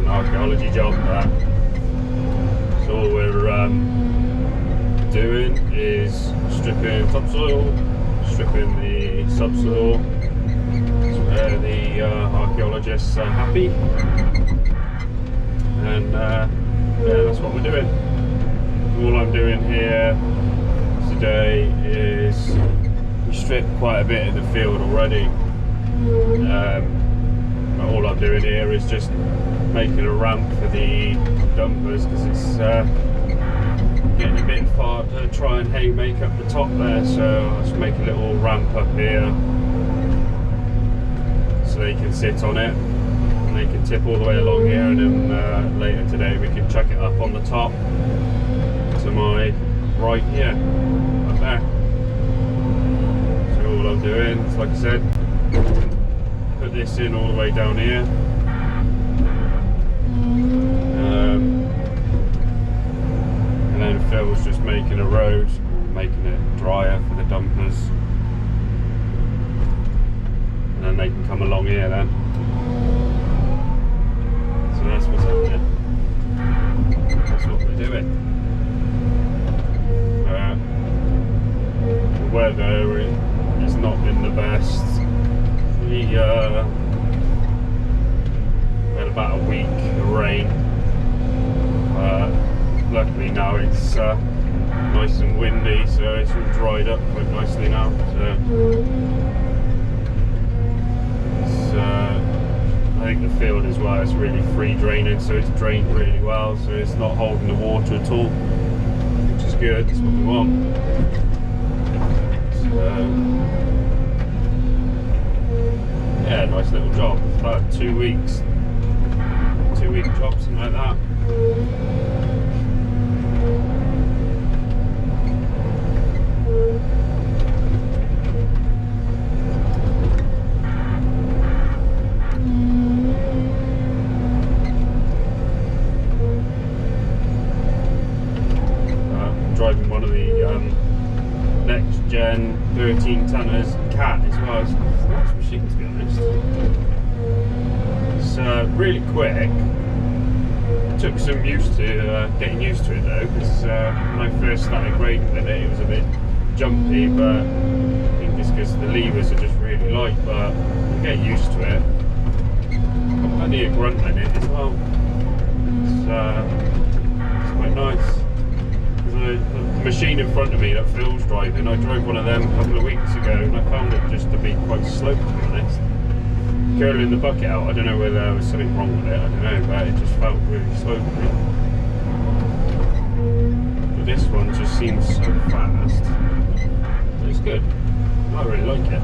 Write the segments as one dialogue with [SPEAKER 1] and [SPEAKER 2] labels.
[SPEAKER 1] an archaeology job. So all we're doing is stripping topsoil, stripping the subsoil. That's where the archaeologists are happy, and yeah, that's what we're doing. All I'm doing here today is we stripped quite a bit of the field already. All I'm doing here is just making a ramp for the dumpers, because it's getting a bit far to try and make up the top there, so I'll just make a little ramp up here so they can sit on it and they can tip all the way along here, and then later today we can chuck it up on the top to my right here, up there. So all I'm doing is, like I said, put this in all the way down here, and then Phil's just making a road, making it drier for the dumpers, and then they can come along here then. So that's what's happening, that's what we're doing. The weather has not been the best. We had about a week of rain. Luckily now it's nice and windy, so it's all dried up quite nicely now. So it's, I think the field as well is really free draining, so it's drained really well, so it's not holding the water at all, which is good. That's what we want. So, yeah, nice little job. It's about 2 weeks. 2 week job, something like that. I'm driving one of the next gen 13 tonners Cat as well. It's a nice machine, to be honest. It's really quick. It took some getting used to it though, because when I first started grading with it, it was a bit jumpy, but I think it's because the levers are just really light, but you get used to it. Got plenty of grunt in it as well. It's quite nice. The machine in front of me that Phil's driving, I drove one of them a couple of weeks ago, and I found it just to be quite slow, to be honest. Curling the bucket out, I don't know whether there was something wrong with it, I don't know, but it just felt really slow to me. But this one just seems so fast. But it's good. I really like it.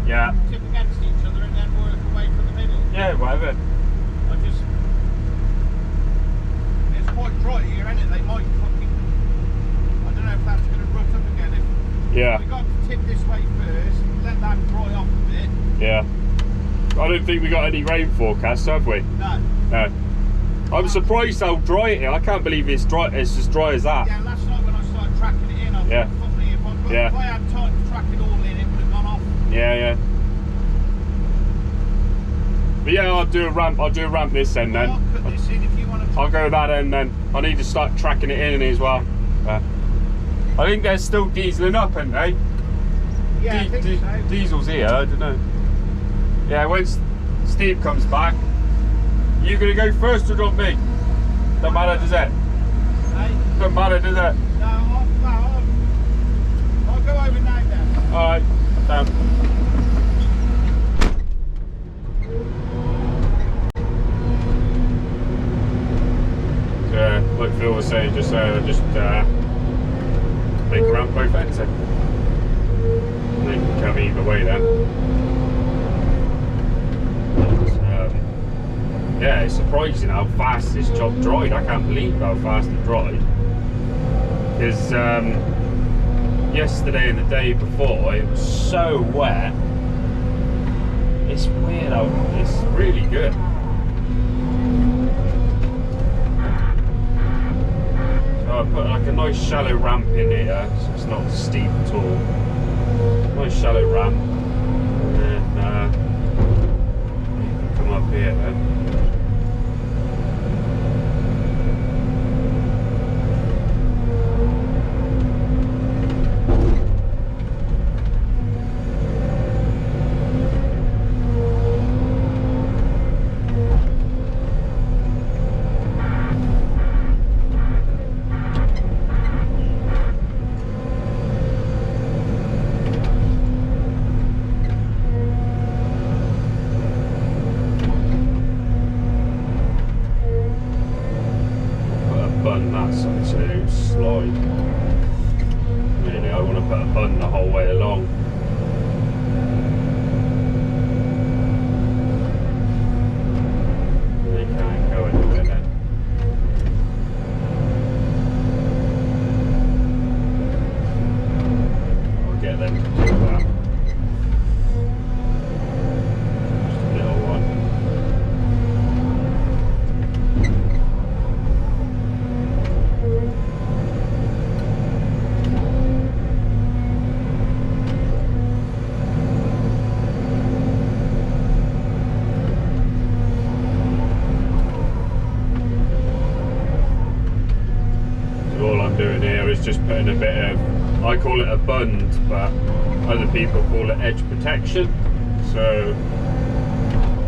[SPEAKER 1] Yeah.
[SPEAKER 2] Tip against each other and then work away from the middle.
[SPEAKER 1] Yeah, whatever.
[SPEAKER 2] It's quite dry here, isn't it? They might fucking, I don't know if that's going to rut up again.
[SPEAKER 1] Yeah.
[SPEAKER 2] We got to tip this way first, let that dry off a bit.
[SPEAKER 1] Yeah. I don't think we got any rain forecast, have we?
[SPEAKER 2] No.
[SPEAKER 1] No. I'm surprised how dry it is. I can't believe it's dry. It's as dry as that.
[SPEAKER 2] Yeah, last night when I started tracking it in, I thought, fuck me, if I had time to track it all in, it would have gone off.
[SPEAKER 1] Yeah, yeah. But yeah, I'll do a ramp this end then.
[SPEAKER 2] I'll put this in if you want to.
[SPEAKER 1] I'll go that end then. I need to start tracking it in as well. I think they're still dieseling up, aren't they?
[SPEAKER 2] Yeah, I think so.
[SPEAKER 1] Diesel's here, I don't know. Yeah, when Steve comes back, you gonna go first or not me? Don't matter, does it?
[SPEAKER 2] Hey?
[SPEAKER 1] Don't matter, does it?
[SPEAKER 2] No, I'll go over now then.
[SPEAKER 1] Alright, down. Like Phil was saying, just make a ramp both ends then. And they can come either way then. Yeah, it's surprising how fast this job dried. I can't believe how fast it dried. Because yesterday and the day before, it was so wet. It's weird how it's really good. So I'm put like a nice shallow ramp in here, so it's not steep at all. Nice shallow ramp, and then you can come up here then. Bun that side to slide. Really, I want to put a bun the whole way along. They can't go anywhere then. I'll get them to do that. Just a little one. Doing here is just putting a bit of, I call it a bund, but other people call it edge protection. So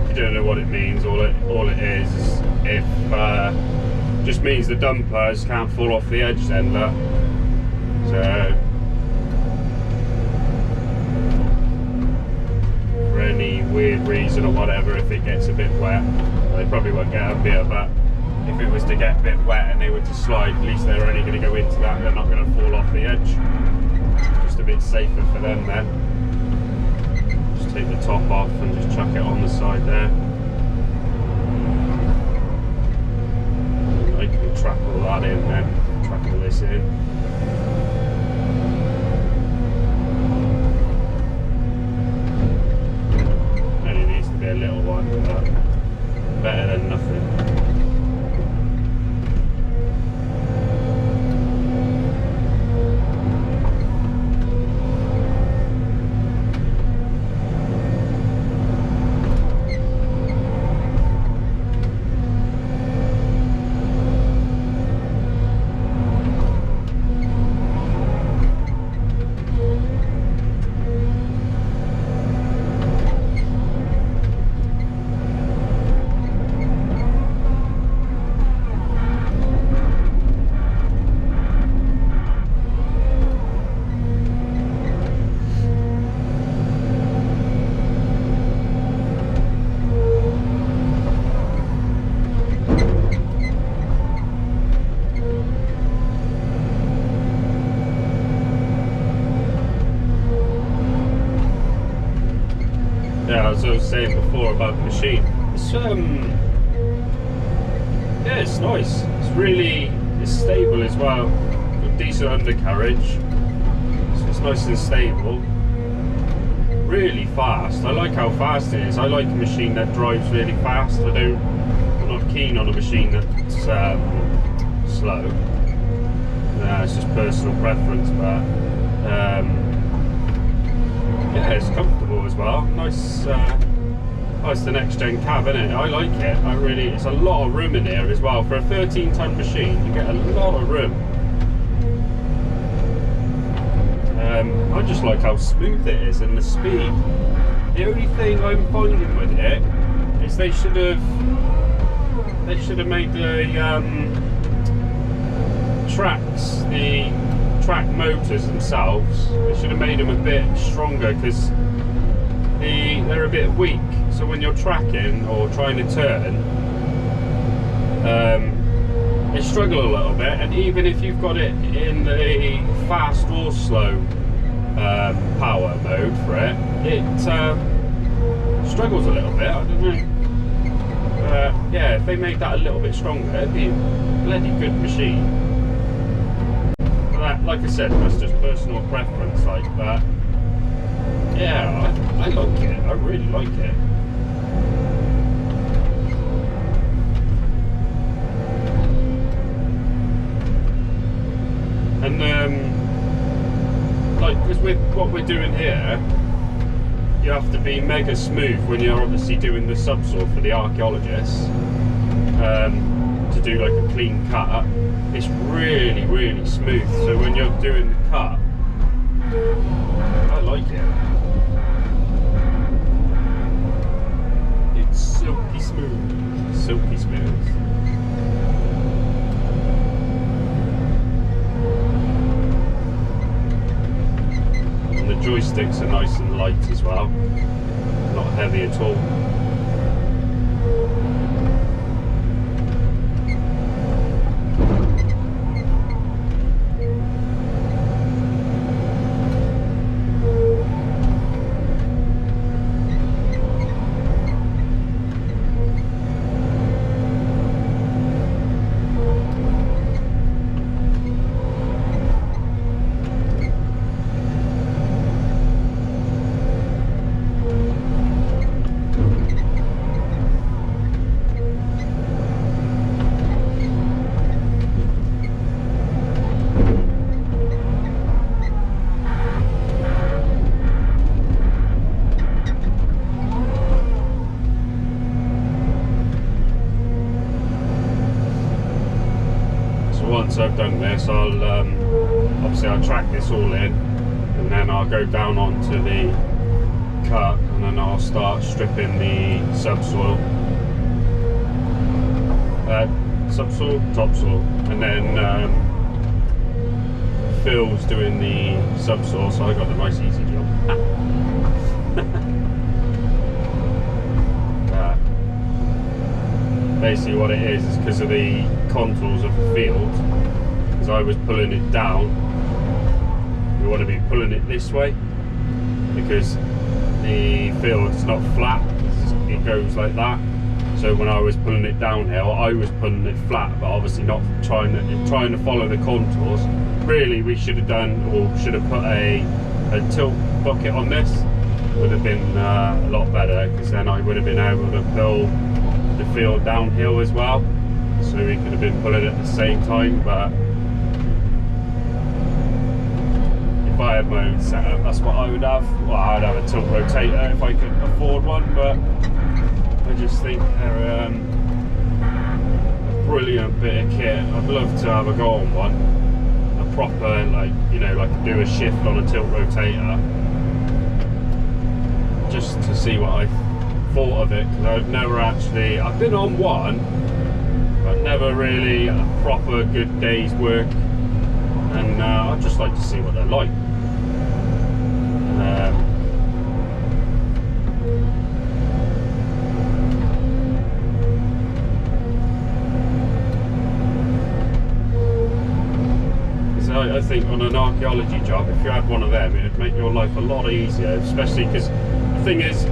[SPEAKER 1] if you don't know what it means, all it is if just means the dumpers can't fall off the edge then, look. So for any weird reason or whatever, if it gets a bit wet, they probably won't get up here, but if it was to get a bit wet and they were to slide, at least they're only going to go into that, they're not going to fall off the edge. Just a bit safer for them then. Just take the top off and just chuck it on the side there. I can trap all that in then, trap all this in. Only needs to be a little one, but better than nothing. Yeah, as I was saying before about the machine, it's yeah, it's nice. It's stable as well. With decent undercarriage, so it's nice and stable. Really fast. I like how fast it is. I like a machine that drives really fast. I'm not keen on a machine that's slow. It's just personal preference, but yeah, it's comfortable as well. Nice, it's the next gen cab, isn't it? I like it. It's a lot of room in here as well. For a 13-ton machine, you get a lot of room. I just like how smooth it is and the speed. The only thing I'm finding with it is they should have made the tracks, the track motors themselves, they should have made them a bit stronger, because they're a bit weak. So when you're tracking or trying to turn, they struggle a little bit. And even if you've got it in the fast or slow power mode for it, it struggles a little bit. I don't know. Yeah, if they made that a little bit stronger, it'd be a bloody good machine. Like I said, that's just personal preference like that. Yeah, I like it. I really like it. And like, because with what we're doing here, you have to be mega smooth when you're obviously doing the subsoil for the archaeologists, to do like a clean cut. It's really, really smooth. So when you're doing the cut, I like it. It's silky smooth. Silky smooth. And the joysticks are nice and light as well. Not heavy at all. Once I've done this, I'll obviously I'll track this all in, and then I'll go down onto the cut, and then I'll start stripping the subsoil, topsoil, and then Phil's doing the subsoil, so I got the nice easy job. Basically what it is because of the contours of the field, because I was pulling it down, we want to be pulling it this way because the field is not flat, it goes like that. So when I was pulling it downhill, I was pulling it flat, but obviously not trying to follow the contours. Really, we should have done, or should have put a tilt bucket on this. Would have been a lot better, because then I would have been able to pull the field downhill as well, so we could have been pulling at the same time. But if I had my own setup, that's what I would have. Well, I'd have a tilt rotator if I could afford one, but I just think they're a brilliant bit of kit. I'd love to have a go on one, a proper, like, you know, like do a shift on a tilt rotator, just to see what I thought of it, because I've never actually, I've been on one, but never really a proper good day's work, and I'd just like to see what they're like. I think on an archaeology job, if you had one of them, it would make your life a lot easier, especially because the thing is,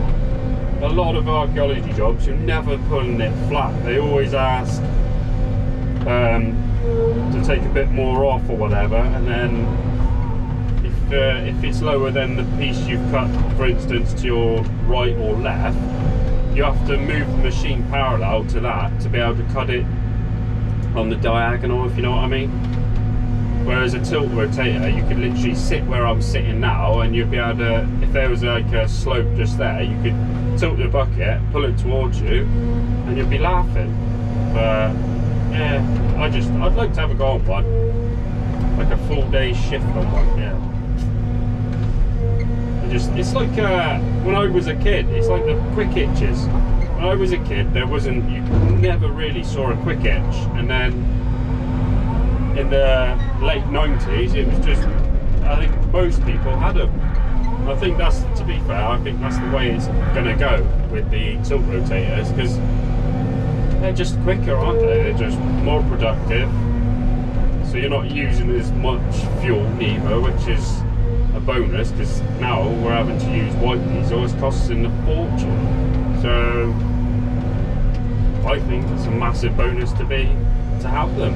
[SPEAKER 1] a lot of archaeology jobs, you're never pulling it flat. They always ask to take a bit more off or whatever, and then if it's lower than the piece you've cut, for instance, to your right or left, you have to move the machine parallel to that to be able to cut it on the diagonal, if you know what I mean. Whereas a tilt rotator, you could literally sit where I'm sitting now, and you'd be able to, if there was like a slope just there, you could tilt the bucket, pull it towards you, and you'd be laughing. But yeah, I'd like to have a go on one, like a full day shift on one. Yeah, it's like when I was a kid, it's like the quick itches. When I was a kid, you never really saw a quick itch, and then in the late 90s, it was just, I think most people had them. I think that's, to be fair, I think that's the way it's going to go with the tilt rotators, because they're just quicker, aren't they? They're just more productive, so you're not using as much fuel neither, which is a bonus, because now we're having to use white diesel. It's costing a fortune, so I think it's a massive bonus to have them.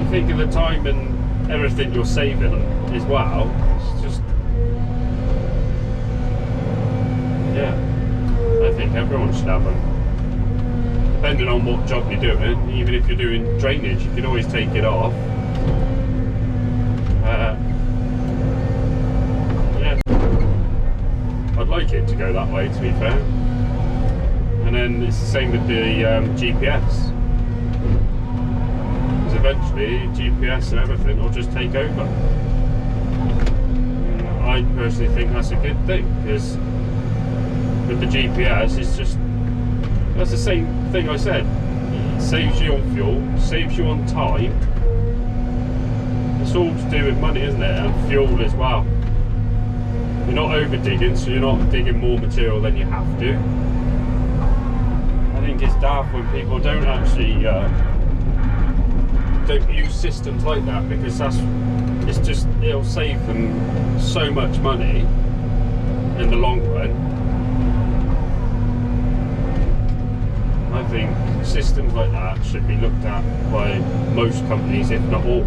[SPEAKER 1] Think of the time and everything you're saving as well. It's just, yeah, I think everyone should have them. depending on what job you're doing, even if you're doing drainage, you can always take it off. Yeah, I'd like it to go that way, to be fair. And then it's the same with the GPS. Because eventually GPS and everything will just take over. And I personally think that's a good thing, because with the GPS, it's just, that's the same thing I said. It saves you on fuel, saves you on time. It's all to do with money, isn't it? And fuel as well. You're not over digging, so you're not digging more material than you have to. I think it's daft when people don't actually don't use systems like that, because it's just, it'll save them so much money in the long run. I think systems like that should be looked at by most companies, if not all.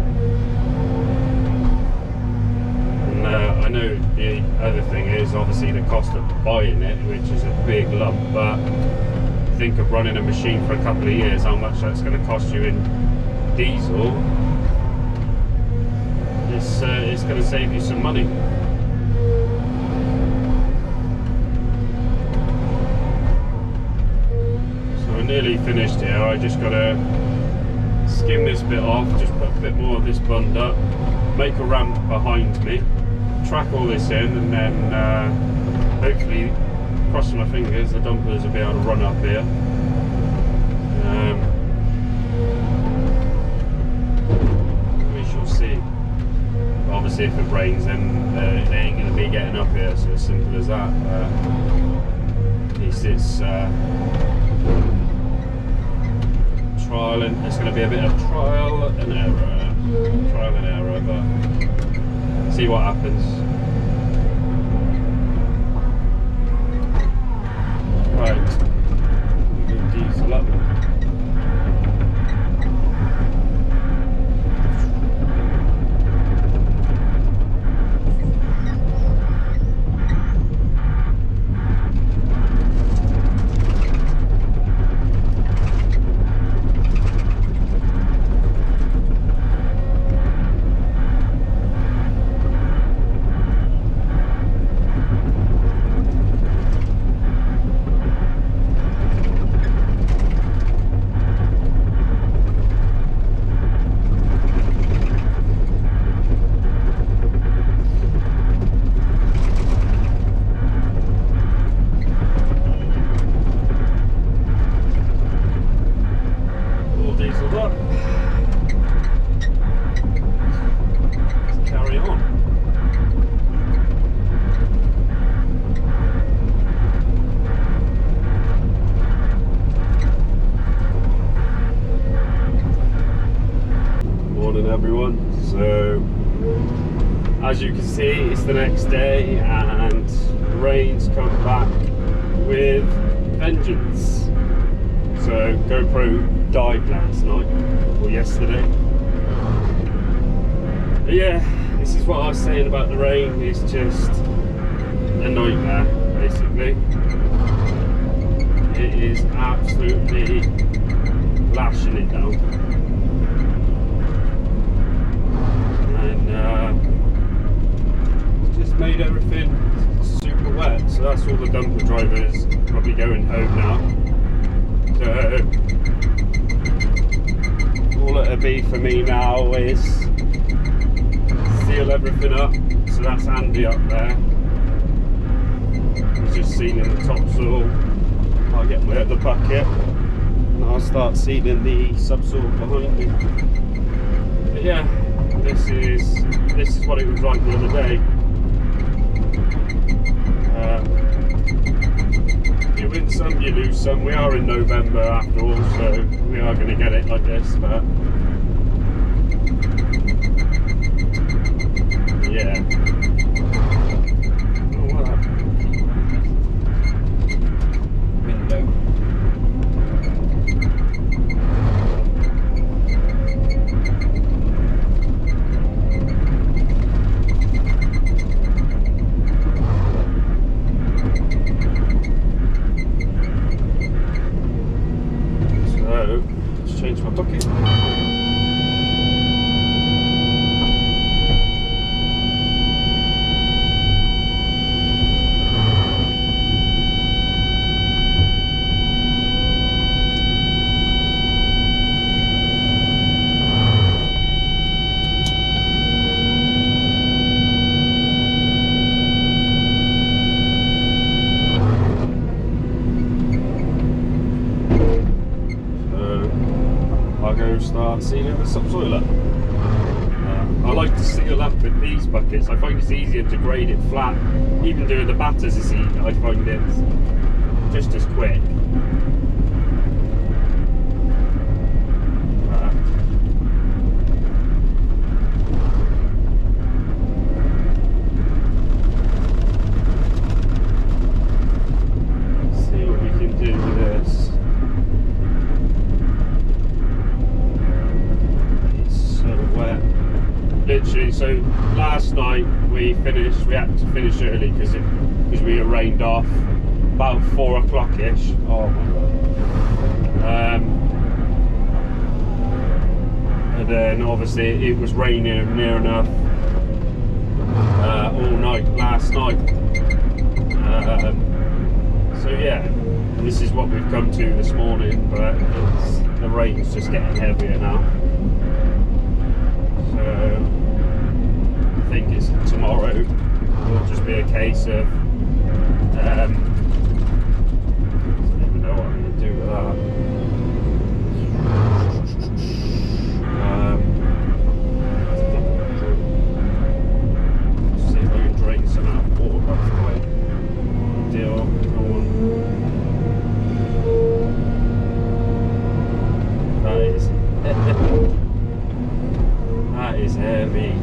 [SPEAKER 1] And I know the other thing is obviously the cost of buying it, which is a big lump, but think of running a machine for a couple of years, how much that's going to cost you in diesel. It's going to save you some money. Nearly finished here. I just got to skim this bit off, just put a bit more of this bund up, make a ramp behind me, track all this in, and then hopefully, crossing my fingers, the dumpers will be able to run up here. We shall see. Obviously if it rains, then they ain't going to be getting up here, so as simple as that. At least it's trial, and it's going to be a bit of trial and error, but see what happens. Right, diesel up. Everyone, so as you can see, it's the next day and the rain's come back with vengeance. So GoPro died last night or yesterday. But yeah, this is what I was saying about the rain. It's just a nightmare, basically. It is absolutely lashing it down. Just made everything super wet, so that's all the dumper drivers probably going home now. So all it'll be for me now is seal everything up. So that's Andy up there. He's just sealing the topsoil. I'll get my other bucket and I'll start sealing the subsoil behind me. But yeah, this is what it was like the other day. You win some, you lose some. We are in November after all, so we are going to get it like this, but yeah. Oh, what happened? Window. okay. Start sealing the subsoiler. I like to seal up with these buckets. I find it's easier to grade it flat. Even doing the batters is easy. I find it's just as quick. See what we can do with this. Literally, so last night we had to finish early because we were rained off about 4 o'clock-ish. Oh my god. And then obviously it was raining near enough all night last night. So yeah, this is what we've come to this morning, but the rain's just getting heavier now. So I think it's tomorrow. It'll just be a case of I don't even know what I'm going to do with that. See if I can drain some out of water off the way. Deal. That is heavy.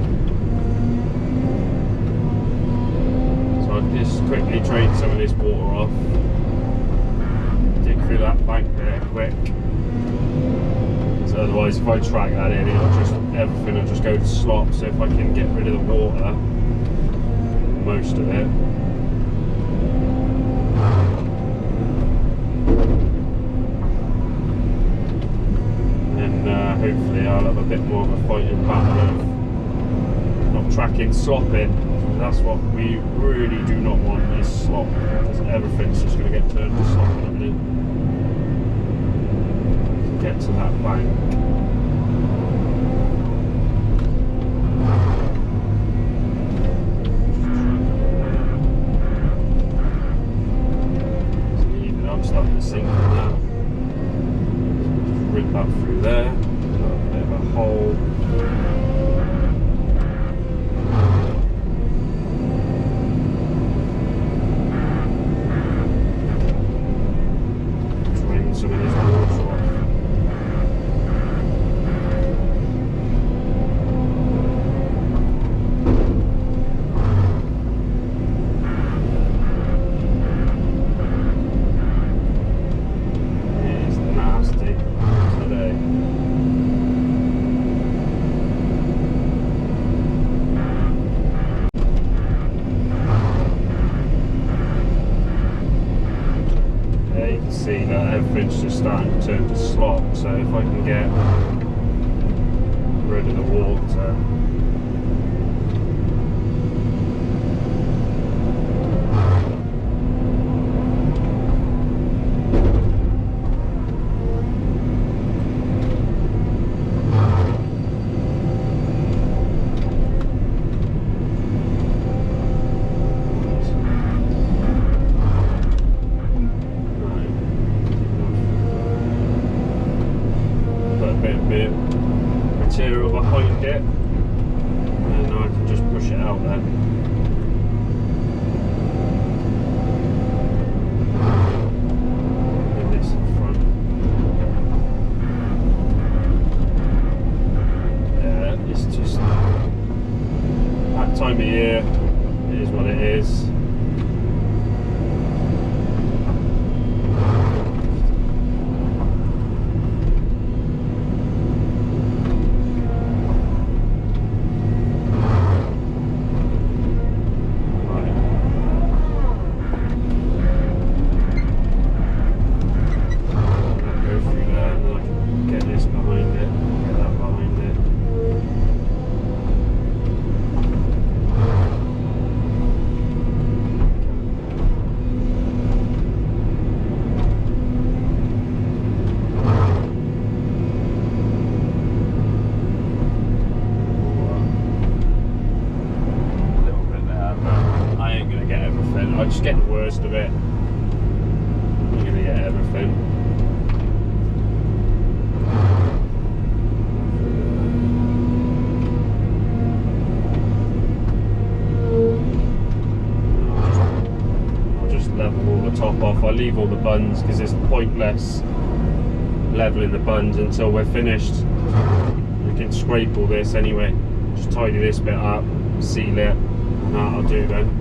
[SPEAKER 1] So I'll just quickly drain some of this water off. Dig through that bank there quick. So otherwise if I track that in, everything will just go to slop. So if I can get rid of the water, most of it. Hopefully I'll have a bit more of a fighting battle of not tracking slop in. That's what we really do not want, is slop, because everything's just going to get turned to slop in a minute. Get to that bank. Even I'm starting to sink now. Just rip that through there. Hole. Drain some of this water off. It is nasty today. See that everything's just starting to turn to slop, so if I can get rid of the water, material behind it, and I can just push it out then. And this in front. Yeah, it's just that time of year. It is what it is. Behind it. just get the worst of it. You're going to get everything. I'll just level all the top off. I'll leave all the buns because it's pointless leveling the buns until we're finished. We can scrape all this anyway. Just tidy this bit up, seal it, and that'll do then.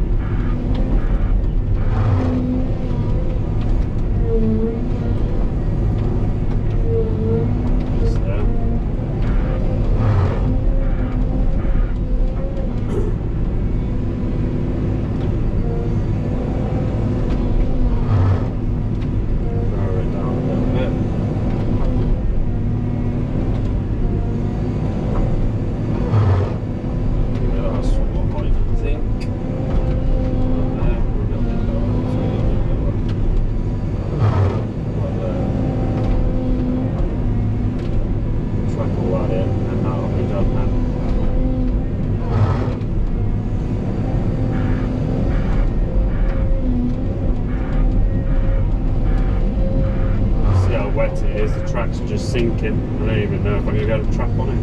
[SPEAKER 1] Just sinking. I don't even know if I'm going to go to trap on it.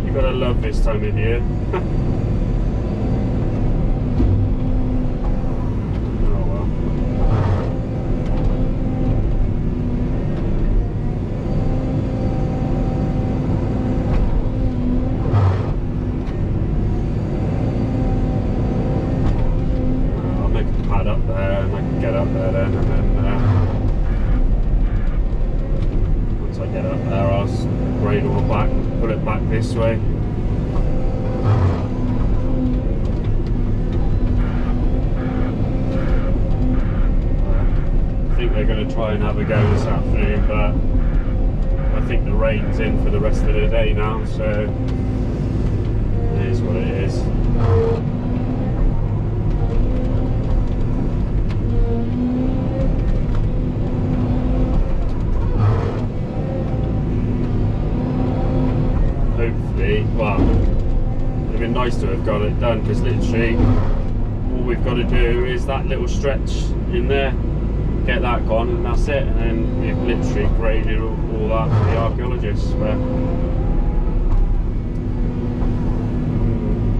[SPEAKER 1] You've got to love this time of year. Oh well. I'll make a pad up there and I can get up there then, and then once I get up there I'll grade all back, put it back this way. I think they're going to try and have a go this afternoon, but I think the rain's in for the rest of the day now, so it is what it is. Well, it'd been nice to have got it done because literally all we've got to do is that little stretch in there, get that gone, and that's it. And then we've literally graded all that for the archaeologists. But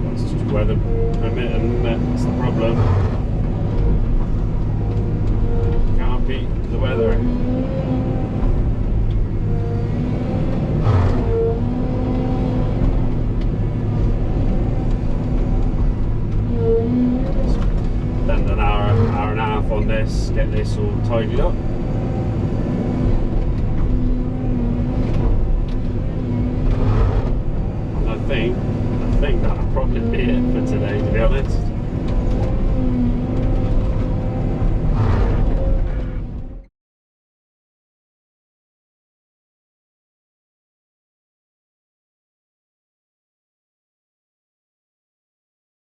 [SPEAKER 1] that's just weather permitting, that's the problem. Can't beat the weather. Spend an hour and a half on this, get this all tidied up.